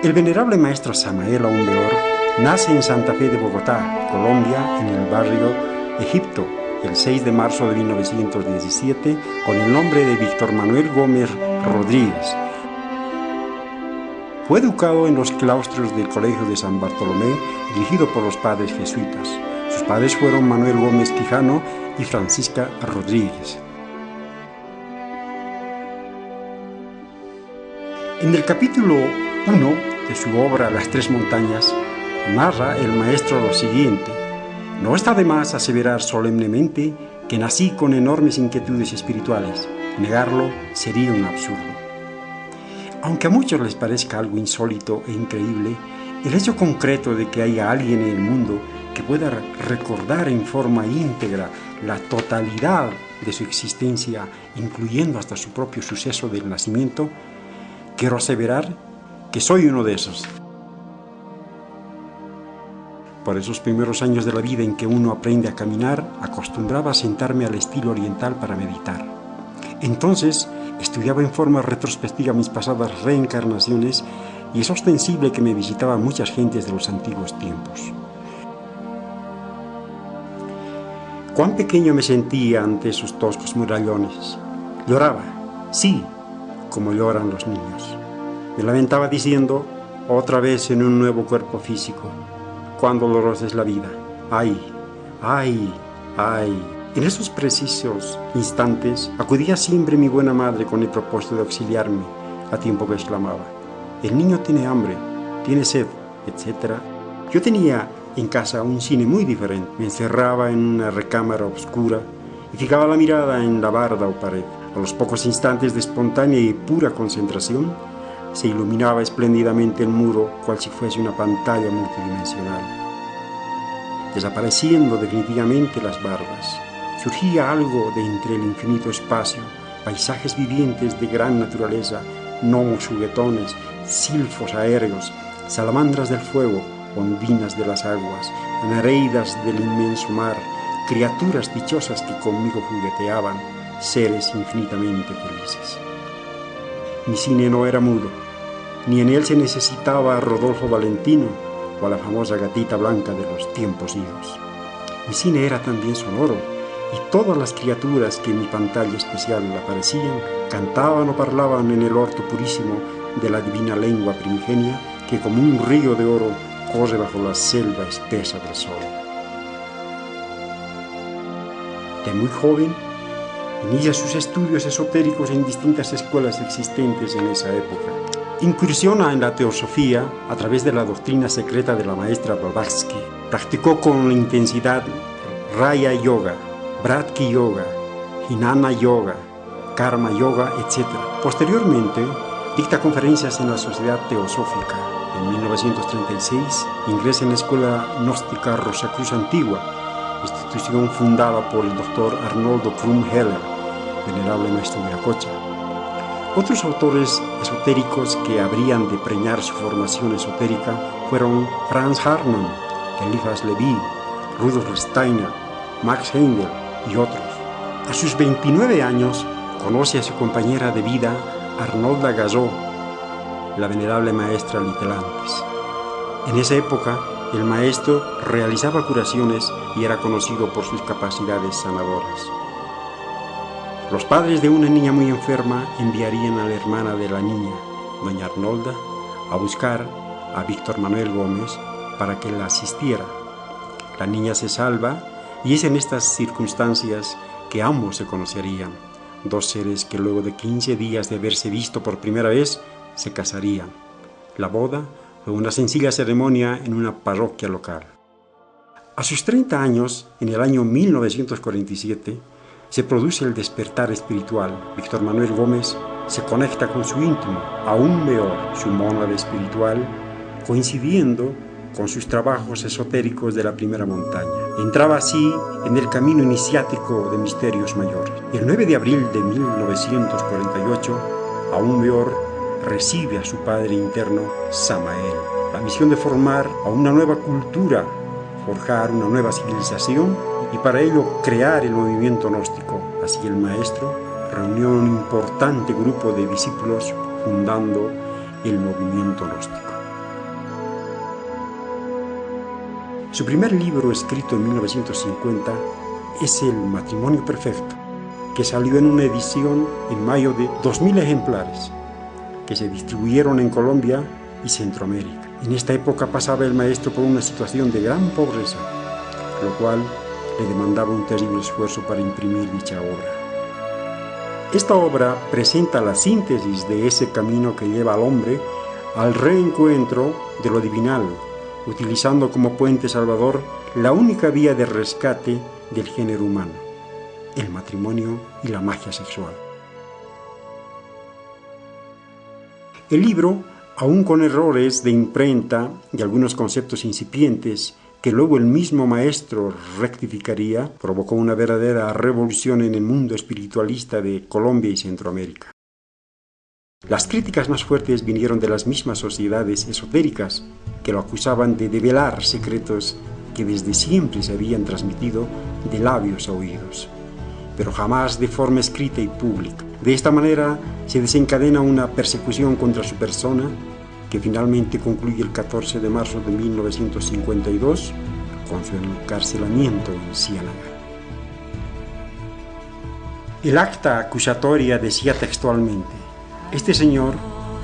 El venerable maestro Samael Aumbeor nace en Santa Fe de Bogotá, Colombia, en el barrio Egipto, el 6 de marzo de 1917, con el nombre de Víctor Manuel Gómez Rodríguez. Fue educado en los claustros del Colegio de San Bartolomé, dirigido por los padres jesuitas. Sus padres fueron Manuel Gómez Quijano y Francisca Rodríguez. En el capítulo 1 de su obra Las Tres Montañas, narra el maestro lo siguiente: no está de más aseverar solemnemente que nací con enormes inquietudes espirituales. Negarlo sería un absurdo. Aunque a muchos les parezca algo insólito e increíble, el hecho concreto de que haya alguien en el mundo que pueda recordar en forma íntegra la totalidad de su existencia, incluyendo hasta su propio suceso del nacimiento, quiero aseverar que soy uno de esos. Por esos primeros años de la vida en que uno aprende a caminar, acostumbraba a sentarme al estilo oriental para meditar. Entonces, estudiaba en forma retrospectiva mis pasadas reencarnaciones y es ostensible que me visitaban muchas gentes de los antiguos tiempos. Cuán pequeño me sentía ante esos toscos murallones. Lloraba, sí, como lloran los niños. Me lamentaba diciendo, otra vez en un nuevo cuerpo físico. Cuán dolorosa es la vida. ¡Ay! ¡Ay! ¡Ay! En esos precisos instantes acudía siempre mi buena madre con el propósito de auxiliarme, a tiempo que exclamaba: el niño tiene hambre, tiene sed, etc. Yo tenía en casa un cine muy diferente. Me encerraba en una recámara oscura y fijaba la mirada en la barda o pared. A los pocos instantes de espontánea y pura concentración, se iluminaba espléndidamente el muro, cual si fuese una pantalla multidimensional. Desapareciendo definitivamente las bardas, surgía algo de entre el infinito espacio, paisajes vivientes de gran naturaleza, gnomos juguetones, silfos aéreos, salamandras del fuego, ondinas de las aguas, nereidas del inmenso mar, criaturas dichosas que conmigo jugueteaban, seres infinitamente felices. Mi cine no era mudo, ni en él se necesitaba a Rodolfo Valentino o a la famosa gatita blanca de los tiempos idos. Mi cine era también sonoro, y todas las criaturas que en mi pantalla especial aparecían cantaban o parlaban en el orto purísimo de la divina lengua primigenia que como un río de oro corre bajo la selva espesa del sol. De muy joven, inicia sus estudios esotéricos en distintas escuelas existentes en esa época. Incursiona en la teosofía a través de la doctrina secreta de la maestra Blavatsky. Practicó con intensidad Raya Yoga, Bhakti Yoga, Jnana Yoga, Karma Yoga, etc. Posteriormente, dicta conferencias en la Sociedad Teosófica. En 1936 ingresa en la Escuela Gnóstica Rosacruz Antigua, institución fundada por el doctor Arnoldo Krumm-Heller, venerable maestro de Acocha. Otros autores esotéricos que habrían de preñar su formación esotérica fueron Franz Hartmann, Eliphas Levi, Rudolf Steiner, Max Heindel y otros. A sus 29 años conoce a su compañera de vida Arnolda Gazó, la venerable maestra Litelantes. En esa época, el maestro realizaba curaciones y era conocido por sus capacidades sanadoras. Los padres de una niña muy enferma enviarían a la hermana de la niña, doña Arnolda, a buscar a Víctor Manuel Gómez para que la asistiera. La niña se salva y es en estas circunstancias que ambos se conocerían, dos seres que luego de 15 días de haberse visto por primera vez se casarían. La boda fue una sencilla ceremonia en una parroquia local. A sus 30 años, en el año 1947, se produce el despertar espiritual. Víctor Manuel Gómez se conecta con su íntimo, aún peor, su mónada espiritual, coincidiendo con sus trabajos esotéricos de la primera montaña. Entraba así en el camino iniciático de misterios mayores. El 9 de abril de 1948, aún peor, recibe a su padre interno, Samael, la misión de formar a una nueva cultura, forjar una nueva civilización y para ello crear el movimiento gnóstico. Así el maestro reunió un importante grupo de discípulos fundando el movimiento gnóstico. Su primer libro, escrito en 1950, es El matrimonio perfecto, que salió en una edición en mayo de 2.000 ejemplares, que se distribuyeron en Colombia y Centroamérica. En esta época pasaba el maestro por una situación de gran pobreza, lo cual le demandaba un terrible esfuerzo para imprimir dicha obra. Esta obra presenta la síntesis de ese camino que lleva al hombre al reencuentro de lo divinal, utilizando como puente salvador la única vía de rescate del género humano, el matrimonio y la magia sexual. El libro, aún con errores de imprenta y algunos conceptos incipientes que luego el mismo maestro rectificaría, provocó una verdadera revolución en el mundo espiritualista de Colombia y Centroamérica. Las críticas más fuertes vinieron de las mismas sociedades esotéricas que lo acusaban de develar secretos que desde siempre se habían transmitido de labios a oídos, pero jamás de forma escrita y pública. De esta manera se desencadena una persecución contra su persona que finalmente concluye el 14 de marzo de 1952 con su encarcelamiento en Ciénaga. El acta acusatoria decía textualmente: este señor,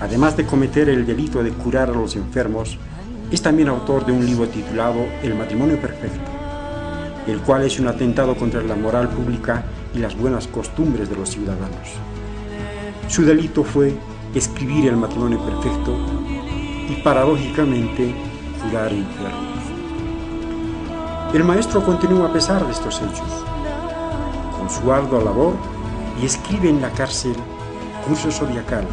además de cometer el delito de curar a los enfermos, es también autor de un libro titulado El matrimonio perfecto, el cual es un atentado contra la moral pública y las buenas costumbres de los ciudadanos. Su delito fue escribir el matrimonio perfecto y, paradójicamente, curar enfermos. El maestro continúa a pesar de estos hechos, con su ardua labor, y escribe en la cárcel curso zodiacal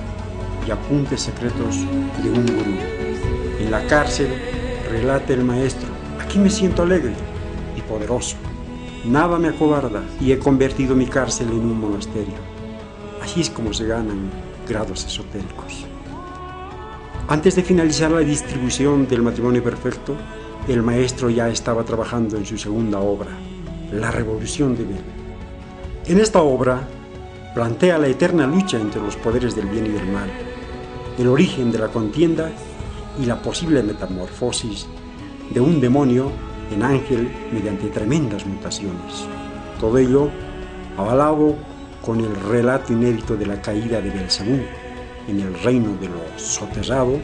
y apuntes secretos de un gurú. En la cárcel relata el maestro: aquí me siento alegre y poderoso, nada me acobarda y he convertido mi cárcel en un monasterio. Así es como se ganan grados esotéricos. Antes de finalizar la distribución del matrimonio perfecto, el maestro ya estaba trabajando en su segunda obra, La Revolución de Bel. En esta obra plantea la eterna lucha entre los poderes del bien y del mal, el origen de la contienda y la posible metamorfosis de un demonio en ángel mediante tremendas mutaciones. Todo ello avalado con el relato inédito de la caída de Belcebú en el reino de lo soterrado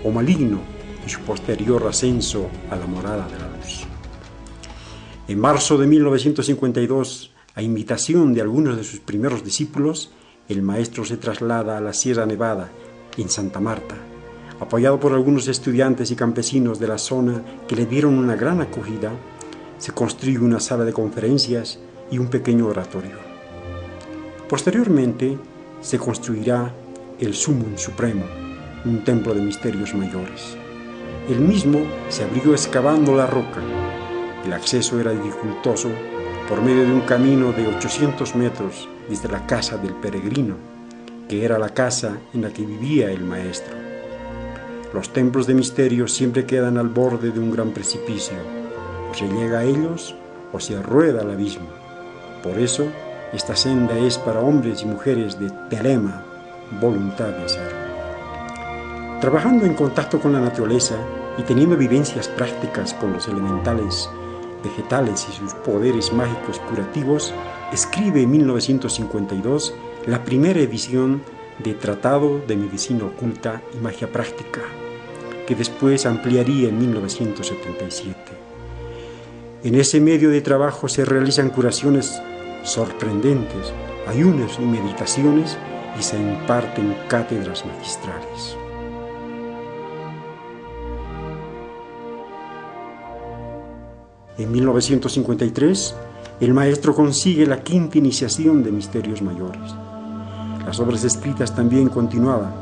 o maligno y su posterior ascenso a la morada de la luz. En marzo de 1952, a invitación de algunos de sus primeros discípulos, el maestro se traslada a la Sierra Nevada, en Santa Marta, apoyado por algunos estudiantes y campesinos de la zona que le dieron una gran acogida. Se construye una sala de conferencias y un pequeño oratorio. Posteriormente se construirá el Sumum Supremo, un templo de misterios mayores. El mismo se abrió excavando la roca. El acceso era dificultoso por medio de un camino de 800 metros desde la casa del peregrino, que era la casa en la que vivía el maestro. Los templos de misterio siempre quedan al borde de un gran precipicio, o se llega a ellos o se rueda al abismo. Por eso, esta senda es para hombres y mujeres de telema, voluntad de ser. Trabajando en contacto con la naturaleza y teniendo vivencias prácticas con los elementales vegetales y sus poderes mágicos curativos, escribe en 1952 la primera edición de Tratado de Medicina Oculta y Magia Práctica, que después ampliaría en 1977. En ese medio de trabajo se realizan curaciones sorprendentes, ayunos y meditaciones, y se imparten cátedras magistrales. En 1953, el maestro consigue la quinta iniciación de misterios mayores. Las obras escritas también continuaban.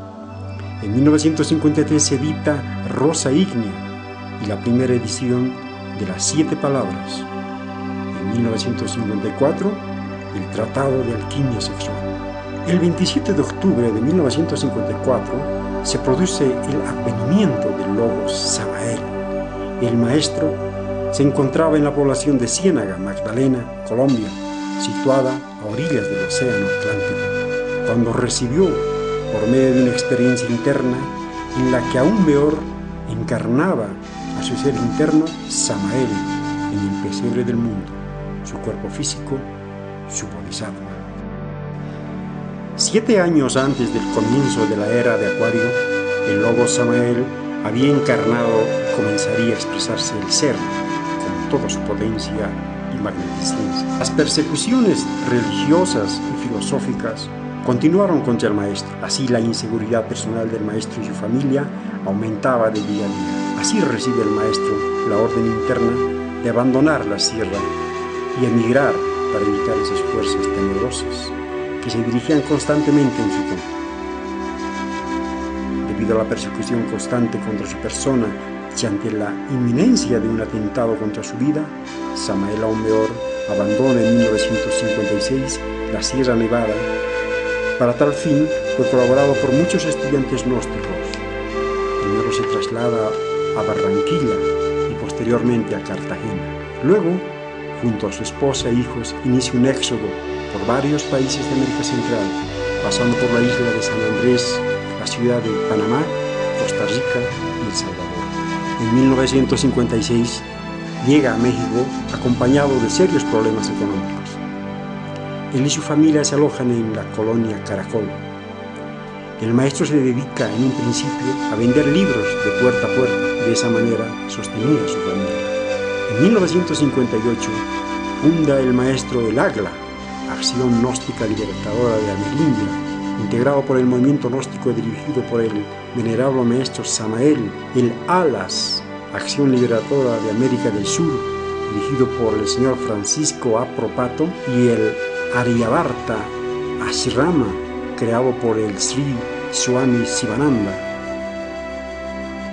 En 1953 se edita Rosa Ígnea y la primera edición de las 7 palabras. En 1954, el Tratado de Alquimia Sexual. El 27 de octubre de 1954 se produce el advenimiento del Logos Samael. El maestro se encontraba en la población de Ciénaga, Magdalena, Colombia, situada a orillas del Océano Atlántico, cuando recibió, por medio de una experiencia interna, en la que aún peor encarnaba a su ser interno, Samael, en el pesebre del mundo, su cuerpo físico, su bodhisattva. 7 años antes del comienzo de la era de Acuario, el lobo Samael había encarnado y comenzaría a expresarse el ser con toda su potencia y magnificencia. Las persecuciones religiosas y filosóficas continuaron contra el maestro. Así la inseguridad personal del maestro y su familia aumentaba de día a día. Así recibe el maestro la orden interna de abandonar la sierra y emigrar para evitar esas fuerzas tenebrosas que se dirigían constantemente en su contra. Debido a la persecución constante contra su persona y ante la inminencia de un atentado contra su vida, Samael Aún Weor abandona en 1956 la Sierra Nevada. Para tal fin fue colaborado por muchos estudiantes gnósticos. Primero se traslada a Barranquilla y posteriormente a Cartagena. Luego, junto a su esposa e hijos, inicia un éxodo por varios países de América Central, pasando por la isla de San Andrés, la ciudad de Panamá, Costa Rica y El Salvador. En 1956 llega a México acompañado de serios problemas económicos. Él y su familia se alojan en la colonia Caracol. El maestro se dedica en un principio a vender libros de puerta a puerta, de esa manera sostenía a su familia. En 1958 funda el maestro el AGLA, Acción Gnóstica Libertadora de Amerindia, integrado por el movimiento gnóstico dirigido por el venerable maestro Samael, el ALAS, Acción Libertadora de América del Sur, dirigido por el señor Francisco A. Propato, y el Aryavarta Ashrama, creado por el Sri Swami Sivananda.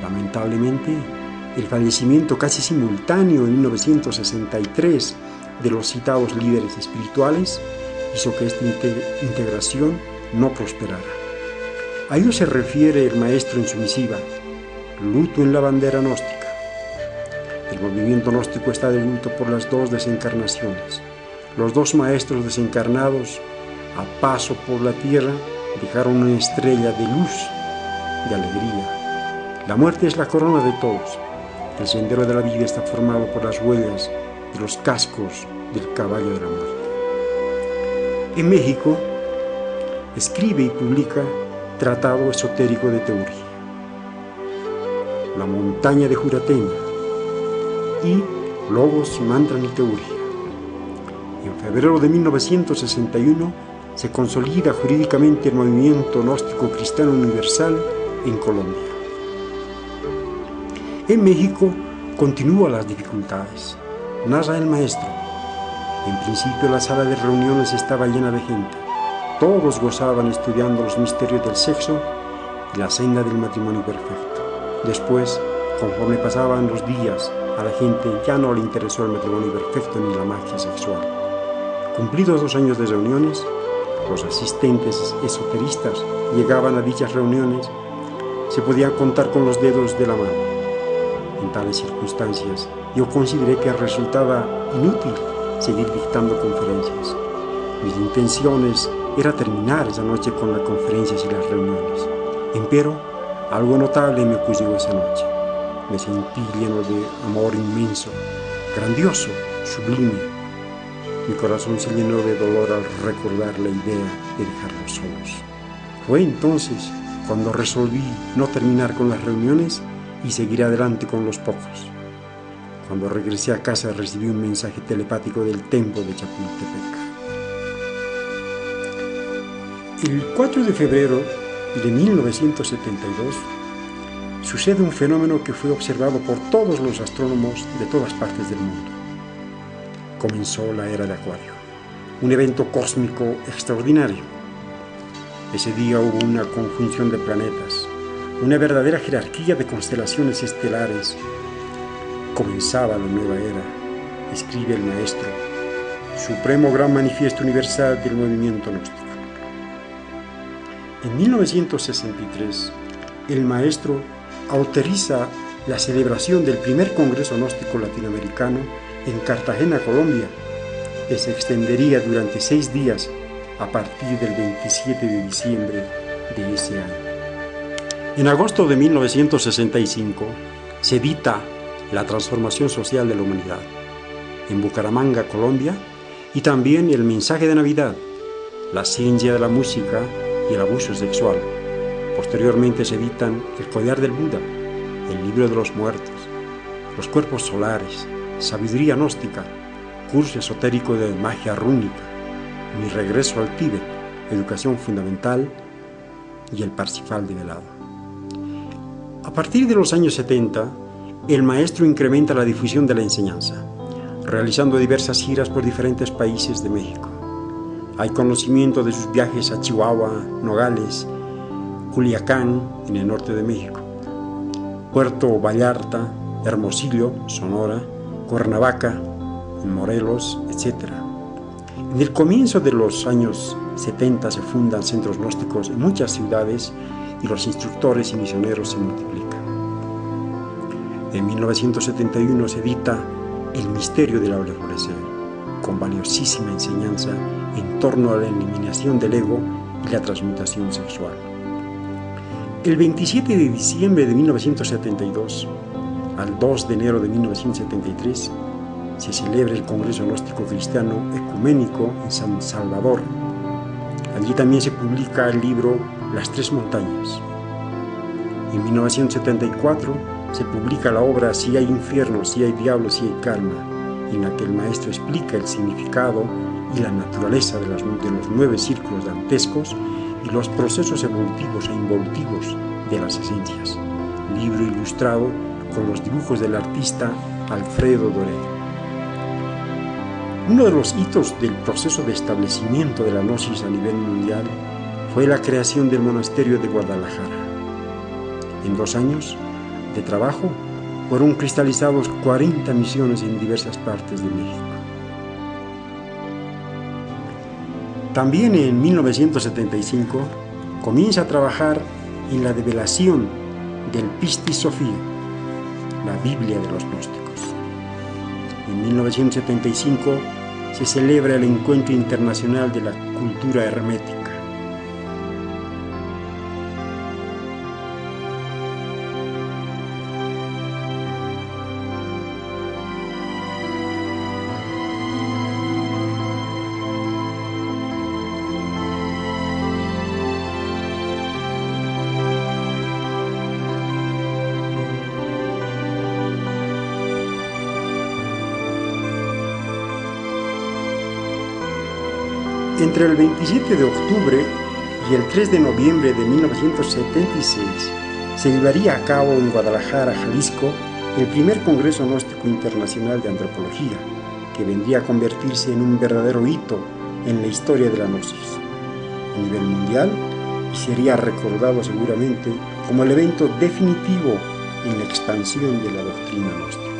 Lamentablemente, el fallecimiento casi simultáneo en 1963 de los citados líderes espirituales hizo que esta integración no prosperara. A ello se refiere el maestro en su misiva, Luto en la bandera gnóstica. El movimiento gnóstico está de luto por las 2 desencarnaciones. Los 2 maestros desencarnados, a paso por la tierra, dejaron una estrella de luz, de alegría. La muerte es la corona de todos. El sendero de la vida está formado por las huellas de los cascos del caballo de la muerte. En México, escribe y publica Tratado Esotérico de Teoría, La Montaña de Jurateña y Logos, Mantras y Teoría. En febrero de 1961 se consolida jurídicamente el movimiento gnóstico cristiano universal en Colombia. En México continúan las dificultades. Narra el maestro. En principio la sala de reuniones estaba llena de gente. Todos gozaban estudiando los misterios del sexo y la senda del matrimonio perfecto. Después, conforme pasaban los días, a la gente ya no le interesó el matrimonio perfecto ni la magia sexual. Cumplidos 2 años de reuniones, los asistentes esoteristas llegaban a dichas reuniones, se podían contar con los dedos de la mano. En tales circunstancias, yo consideré que resultaba inútil seguir dictando conferencias. Mis intenciones era terminar esa noche con las conferencias y las reuniones. Empero, algo notable me ocurrió esa noche. Me sentí lleno de amor inmenso, grandioso, sublime. Mi corazón se llenó de dolor al recordar la idea de dejarlos solos. Fue entonces cuando resolví no terminar con las reuniones y seguir adelante con los pocos. Cuando regresé a casa recibí un mensaje telepático del templo de Chapultepec. El 4 de febrero de 1972 sucede un fenómeno que fue observado por todos los astrónomos de todas partes del mundo. Comenzó la era de Acuario, un evento cósmico extraordinario. Ese día hubo una conjunción de planetas, una verdadera jerarquía de constelaciones estelares. Comenzaba la nueva era, escribe el maestro, supremo gran manifiesto universal del movimiento gnóstico. En 1963, el maestro autoriza la celebración del primer Congreso Gnóstico Latinoamericano en Cartagena, Colombia, que se extendería durante 6 días a partir del 27 de diciembre de ese año. En agosto de 1965 se edita la transformación social de la humanidad, en Bucaramanga, Colombia, y también El mensaje de Navidad, la ciencia de la música y el abuso sexual. Posteriormente se editan El collar del Buda, El libro de los muertos, Los cuerpos solares, Sabiduría gnóstica, Curso esotérico de magia rúnica, Mi regreso al Tíbet, Educación fundamental y El Parsifal develado. A partir de los años 70, el maestro incrementa la difusión de la enseñanza, realizando diversas giras por diferentes países de México. Hay conocimiento de sus viajes a Chihuahua, Nogales, Culiacán, en el norte de México, Puerto Vallarta, Hermosillo, Sonora, Cuernavaca, en Morelos, etc. En el comienzo de los años 70 se fundan centros gnósticos en muchas ciudades y los instructores y misioneros se multiplican. En 1971 se edita El misterio del florecer, con valiosísima enseñanza en torno a la eliminación del ego y la transmutación sexual. El 27 de diciembre de 1972 al 2 de enero de 1973 se celebra el Congreso Gnóstico Cristiano Ecuménico en San Salvador. Allí también se publica el libro Las Tres Montañas. En 1974 se publica la obra Si hay infierno, si hay diablo, si hay karma, en la que el maestro explica el significado y la naturaleza de los 9 círculos dantescos y los procesos evolutivos e involutivos de las esencias. Libro ilustrado con los dibujos del artista Alfredo Doré. Uno de los hitos del proceso de establecimiento de la gnosis a nivel mundial fue la creación del monasterio de Guadalajara. En 2 años de trabajo fueron cristalizados 40 misiones en diversas partes de México. También en 1975 comienza a trabajar en la develación del Pistis Sophia, la Biblia de los gnósticos. En 1975 se celebra el Encuentro Internacional de la Cultura Hermética. Entre el 27 de octubre y el 3 de noviembre de 1976 se llevaría a cabo en Guadalajara, Jalisco, el primer Congreso Gnóstico Internacional de Antropología, que vendría a convertirse en un verdadero hito en la historia de la gnosis a nivel mundial y sería recordado seguramente como el evento definitivo en la expansión de la doctrina gnóstica.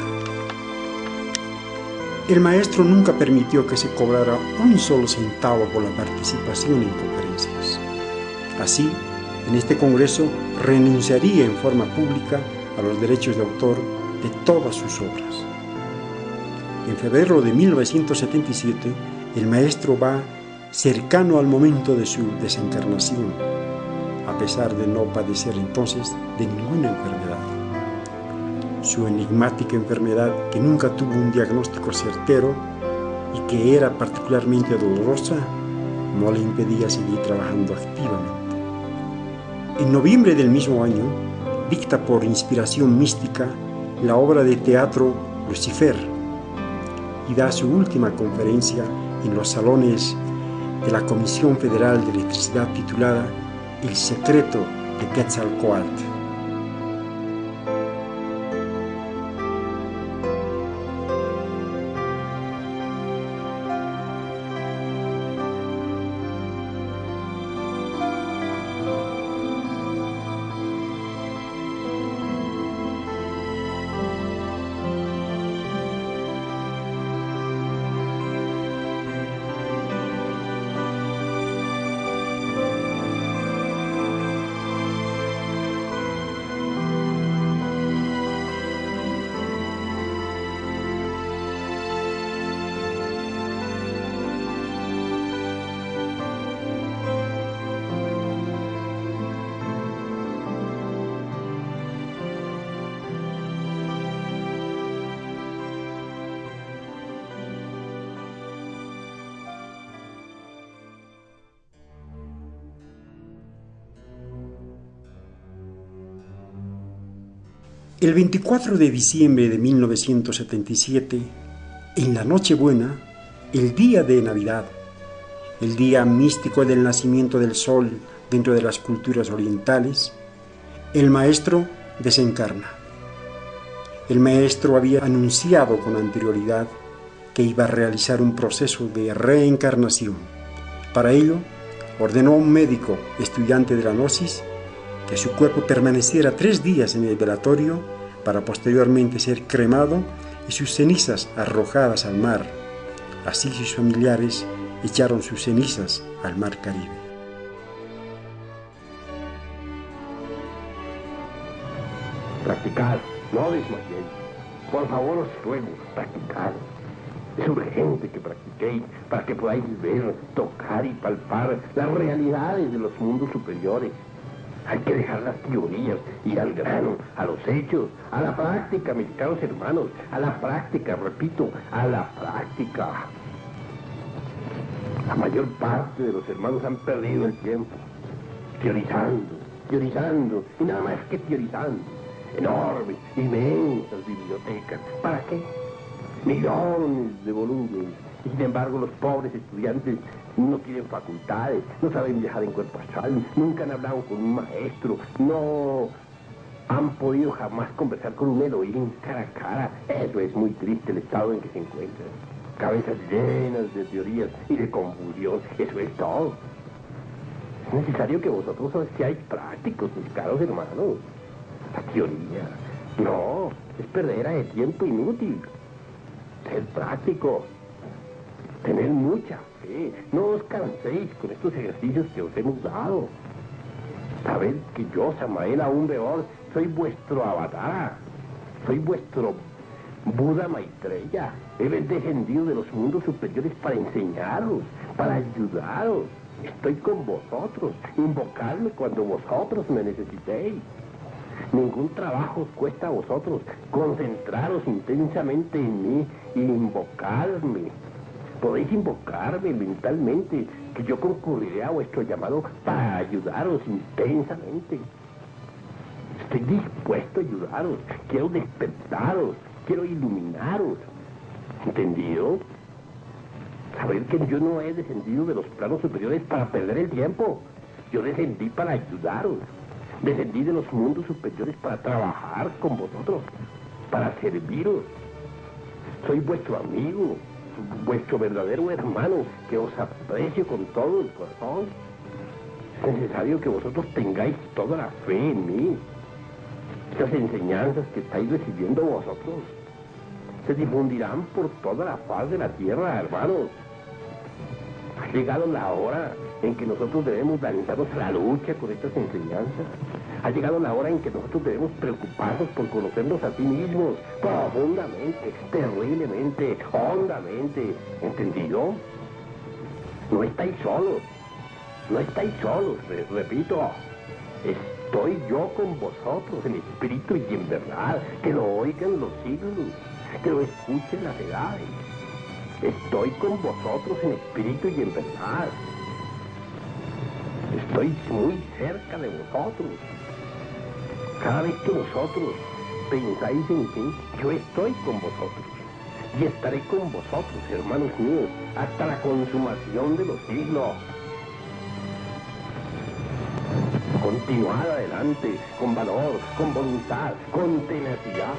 El maestro nunca permitió que se cobrara un solo centavo por la participación en conferencias. Así, en este congreso renunciaría en forma pública a los derechos de autor de todas sus obras. En febrero de 1977, el maestro va cercano al momento de su desencarnación, a pesar de no padecer entonces de ninguna enfermedad. Su enigmática enfermedad, que nunca tuvo un diagnóstico certero y que era particularmente dolorosa, no le impedía seguir trabajando activamente. En noviembre del mismo año, dicta por inspiración mística la obra de teatro Lucifer y da su última conferencia en los salones de la Comisión Federal de Electricidad titulada El secreto de Quetzalcóatl. El 24 de diciembre de 1977, en la Nochebuena, el día de Navidad, el día místico del nacimiento del sol dentro de las culturas orientales, el maestro desencarna. El maestro había anunciado con anterioridad que iba a realizar un proceso de reencarnación. Para ello, ordenó a un médico estudiante de la Gnosis que su cuerpo permaneciera 3 días en el velatorio para posteriormente ser cremado y sus cenizas arrojadas al mar. Así sus familiares echaron sus cenizas al mar Caribe. Practicar, no desmayéis. Por favor os ruego, practicar. Es urgente que practiquéis para que podáis ver, tocar y palpar las realidades de los mundos superiores. Hay que dejar las teorías, ir al grano, a los hechos, a la práctica, mis caros hermanos, a la práctica, repito, a la práctica. La mayor parte de los hermanos han perdido el tiempo, teorizando, y nada más que teorizando. Enormes, inmensas bibliotecas. ¿Para qué? Millones de volúmenes. Y sin embargo los pobres estudiantes no tienen facultades, no saben viajar en cuerpo astral, nunca han hablado con un maestro, no han podido jamás conversar con un Elohim cara a cara. Eso es muy triste, el estado en que se encuentran. Cabezas llenas de teorías y de confusión, eso es todo. Es necesario que vosotros seáis prácticos, mis caros hermanos. La teoría, no, es perdera de tiempo inútil. Ser práctico, tener mucha fe, no os canséis con estos ejercicios que os hemos dado. Sabed que yo, Samael aún Beor, soy vuestro avatar, soy vuestro Buda Maitreya. He descendido de los mundos superiores para enseñaros, para ayudaros. Estoy con vosotros, invocadme cuando vosotros me necesitéis. Ningún trabajo os cuesta a vosotros. Concentraros intensamente en mí e invocadme. Podéis invocarme mentalmente, que yo concurriré a vuestro llamado para ayudaros intensamente. Estoy dispuesto a ayudaros, quiero despertaros, quiero iluminaros. ¿Entendido? Saber que yo no he descendido de los planos superiores para perder el tiempo. Yo descendí para ayudaros. Descendí de los mundos superiores para trabajar con vosotros, para serviros. Soy vuestro amigo, vuestro verdadero hermano, que os aprecio con todo el corazón. Es necesario que vosotros tengáis toda la fe en mí. Estas enseñanzas que estáis recibiendo vosotros se difundirán por toda la faz de la tierra, hermanos. Ha llegado la hora en que nosotros debemos lanzarnos a la lucha con estas enseñanzas. Ha llegado la hora en que nosotros debemos preocuparnos por conocernos a sí mismos profundamente, terriblemente, hondamente. ¿Entendido? No estáis solos. No estáis solos, repito. Estoy yo con vosotros en espíritu y en verdad. Que lo oigan los siglos, que lo escuchen las edades. Estoy con vosotros en espíritu y en verdad. Estoy muy cerca de vosotros. Cada vez que vosotros pensáis en mí, yo estoy con vosotros. Y estaré con vosotros, hermanos míos, hasta la consumación de los siglos. Continuad adelante, con valor, con voluntad, con tenacidad.